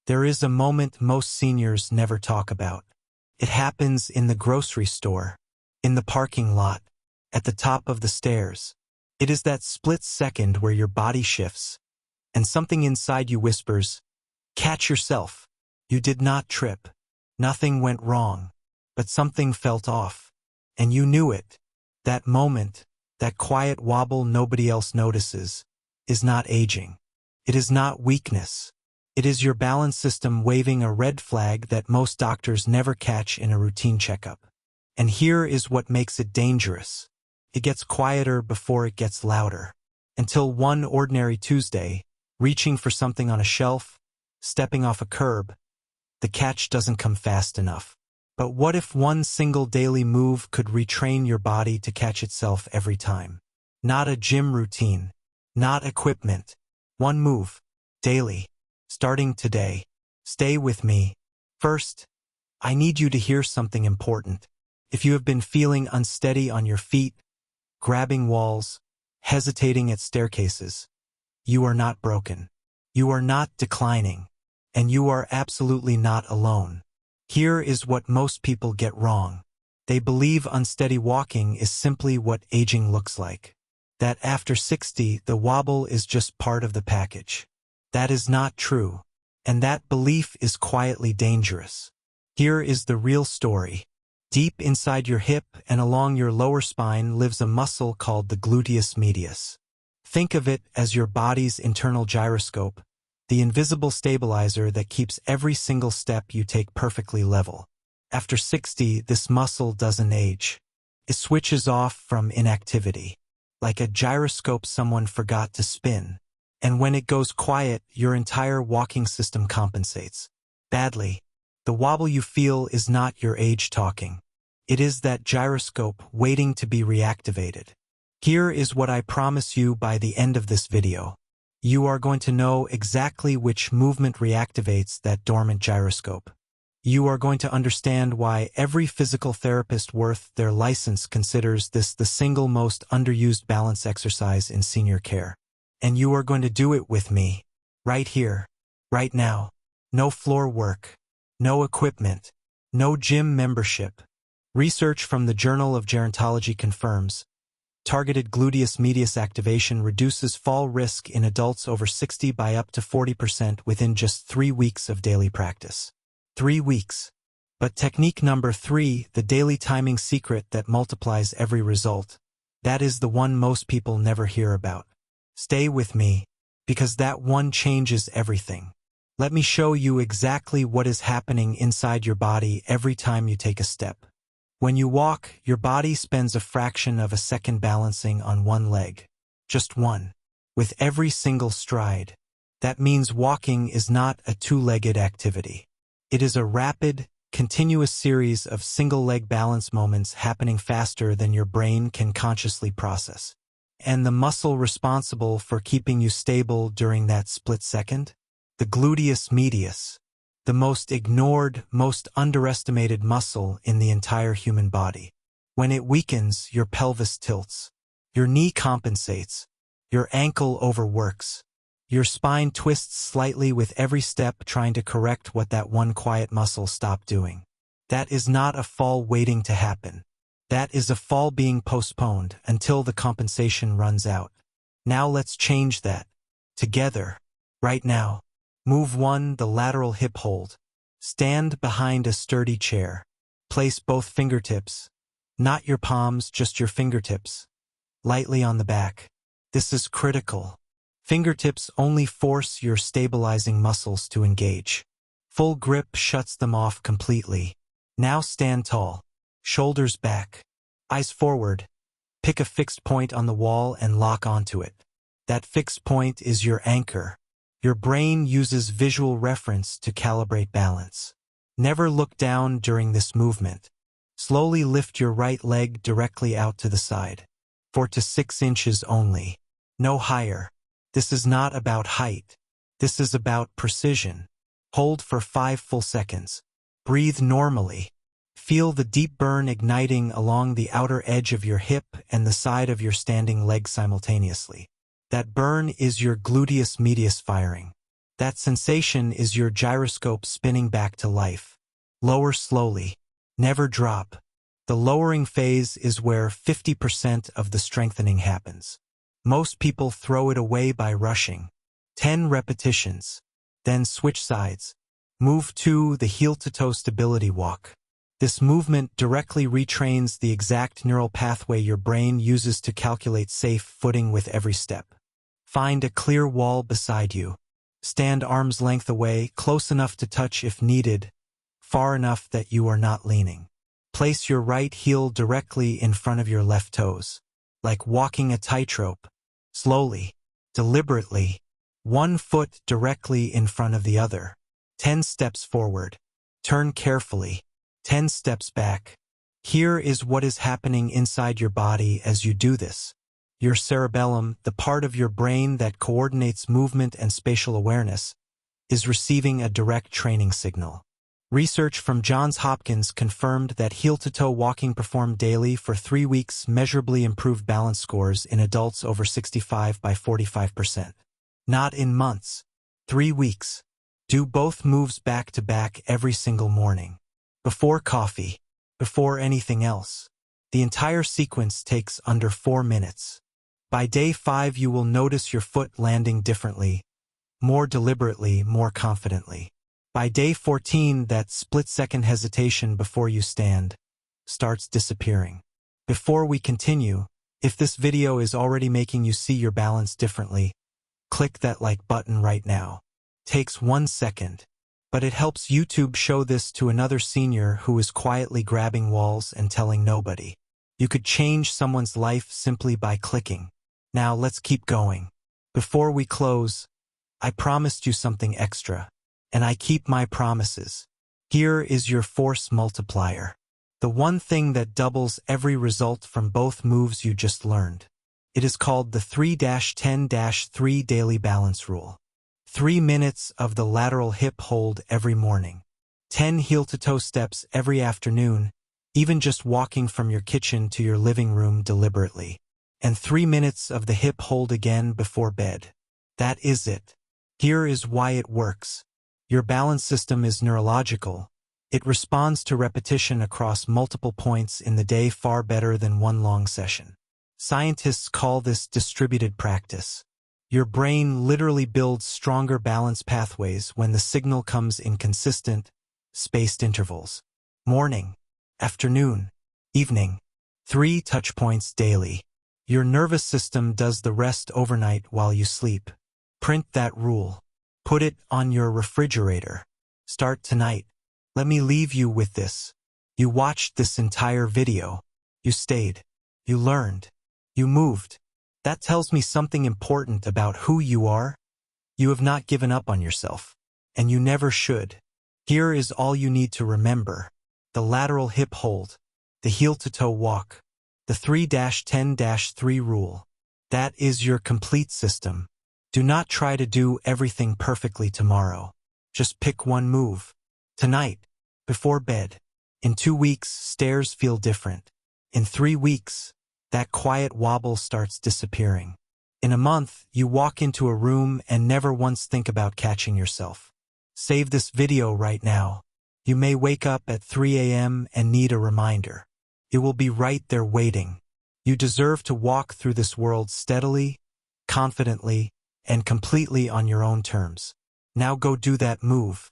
There is a moment most seniors never talk about. It happens in the grocery store, in the parking lot, at the top of the stairs. It is that split second where your body shifts, and something inside you whispers, "Catch yourself." You did not trip. Nothing went wrong, but something felt off. And you knew it. That moment, that quiet wobble nobody else notices, is not aging. It is not weakness. It is your balance system waving a red flag that most doctors never catch in a routine checkup. And here is what makes it dangerous. It gets quieter before it gets louder. Until one ordinary Tuesday, reaching for something on a shelf, stepping off a curb, the catch doesn't come fast enough. But what if one single daily move could retrain your body to catch itself every time? Not a gym routine, not equipment. One move, daily, starting today. Stay with me. First, I need you to hear something important. If you have been feeling unsteady on your feet, grabbing walls, hesitating at staircases, you are not broken. You are not declining. And you are absolutely not alone. Here is what most people get wrong. They believe unsteady walking is simply what aging looks like. That after 60, the wobble is just part of the package. That is not true. And that belief is quietly dangerous. Here is the real story. Deep inside your hip and along your lower spine lives a muscle called the gluteus medius. Think of it as your body's internal gyroscope, the invisible stabilizer that keeps every single step you take perfectly level. After 60, this muscle doesn't age. It switches off from inactivity, like a gyroscope someone forgot to spin. And when it goes quiet, your entire walking system compensates. Badly. The wobble you feel is not your age talking. It is that gyroscope waiting to be reactivated. Here is what I promise you by the end of this video. You are going to know exactly which movement reactivates that dormant gyroscope. You are going to understand why every physical therapist worth their license considers this the single most underused balance exercise in senior care. And you are going to do it with me, right here, right now. No floor work, no equipment, no gym membership. Research from the Journal of Gerontology confirms targeted gluteus medius activation reduces fall risk in adults over 60 by up to 40% within just 3 weeks of daily practice. 3 weeks. But technique number 3, the daily timing secret that multiplies every result, that is the one most people never hear about. Stay with me, because that one changes everything. Let me show you exactly what is happening inside your body every time you take a step. When you walk, your body spends a fraction of a second balancing on one leg. Just one. With every single stride. That means walking is not a two-legged activity. It is a rapid, continuous series of single-leg balance moments happening faster than your brain can consciously process. And the muscle responsible for keeping you stable during that split second? The gluteus medius. The most ignored, most underestimated muscle in the entire human body. When it weakens, your pelvis tilts. Your knee compensates. Your ankle overworks. Your spine twists slightly with every step trying to correct what that one quiet muscle stopped doing. That is not a fall waiting to happen. That is a fall being postponed until the compensation runs out. Now let's change that. Together. Right now. Move 1, the lateral hip hold. Stand behind a sturdy chair. Place both fingertips, not your palms, just your fingertips, lightly on the back. This is critical. Fingertips only force your stabilizing muscles to engage. Full grip shuts them off completely. Now stand tall, shoulders back, eyes forward. Pick a fixed point on the wall and lock onto it. That fixed point is your anchor. Your brain uses visual reference to calibrate balance. Never look down during this movement. Slowly lift your right leg directly out to the side. 4 to 6 inches only. No higher. This is not about height. This is about precision. Hold for 5 full seconds. Breathe normally. Feel the deep burn igniting along the outer edge of your hip and the side of your standing leg simultaneously. That burn is your gluteus medius firing. That sensation is your gyroscope spinning back to life. Lower slowly. Never drop. The lowering phase is where 50% of the strengthening happens. Most people throw it away by rushing. 10 repetitions. Then switch sides. Move to the heel-to-toe stability walk. This movement directly retrains the exact neural pathway your brain uses to calculate safe footing with every step. Find a clear wall beside you. Stand arm's length away, close enough to touch if needed, far enough that you are not leaning. Place your right heel directly in front of your left toes, like walking a tightrope. Slowly, deliberately, one foot directly in front of the other. 10 steps forward. Turn carefully. 10 steps back. Here is what is happening inside your body as you do this. Your cerebellum, the part of your brain that coordinates movement and spatial awareness, is receiving a direct training signal. Research from Johns Hopkins confirmed that heel-to-toe walking performed daily for 3 weeks measurably improved balance scores in adults over 65 by 45%. Not in months. 3 weeks. Do both moves back to back every single morning. Before coffee. Before anything else. The entire sequence takes under 4 minutes. By day 5 you will notice your foot landing differently, more deliberately, more confidently. By day 14 that split-second hesitation before you stand starts disappearing. Before we continue, if this video is already making you see your balance differently, click that like button right now. Takes 1 second. But it helps YouTube show this to another senior who is quietly grabbing walls and telling nobody. You could change someone's life simply by clicking. Now let's keep going. Before we close, I promised you something extra, and I keep my promises. Here is your force multiplier. The one thing that doubles every result from both moves you just learned. It is called the 3-10-3 daily balance rule. 3 minutes of the lateral hip hold every morning. 10 heel-to-toe steps every afternoon, even just walking from your kitchen to your living room deliberately. And 3 minutes of the hip hold again before bed. That is it. Here is why it works. Your balance system is neurological. It responds to repetition across multiple points in the day far better than one long session. Scientists call this distributed practice. Your brain literally builds stronger balance pathways when the signal comes in consistent, spaced intervals. Morning, afternoon, evening. 3 touch points daily. Your nervous system does the rest overnight while you sleep. Print that rule. Put it on your refrigerator. Start tonight. Let me leave you with this. You watched this entire video. You stayed. You learned. You moved. That tells me something important about who you are. You have not given up on yourself. And you never should. Here is all you need to remember. The lateral hip hold. The heel-to-toe walk. The 3-10-3 rule. That is your complete system. Do not try to do everything perfectly tomorrow. Just pick one move. Tonight. Before bed. In 2 weeks, stairs feel different. In 3 weeks, that quiet wobble starts disappearing. In a month, you walk into a room and never once think about catching yourself. Save this video right now. You may wake up at 3 a.m. and need a reminder. It will be right there waiting. You deserve to walk through this world steadily, confidently, and completely on your own terms. Now go do that move.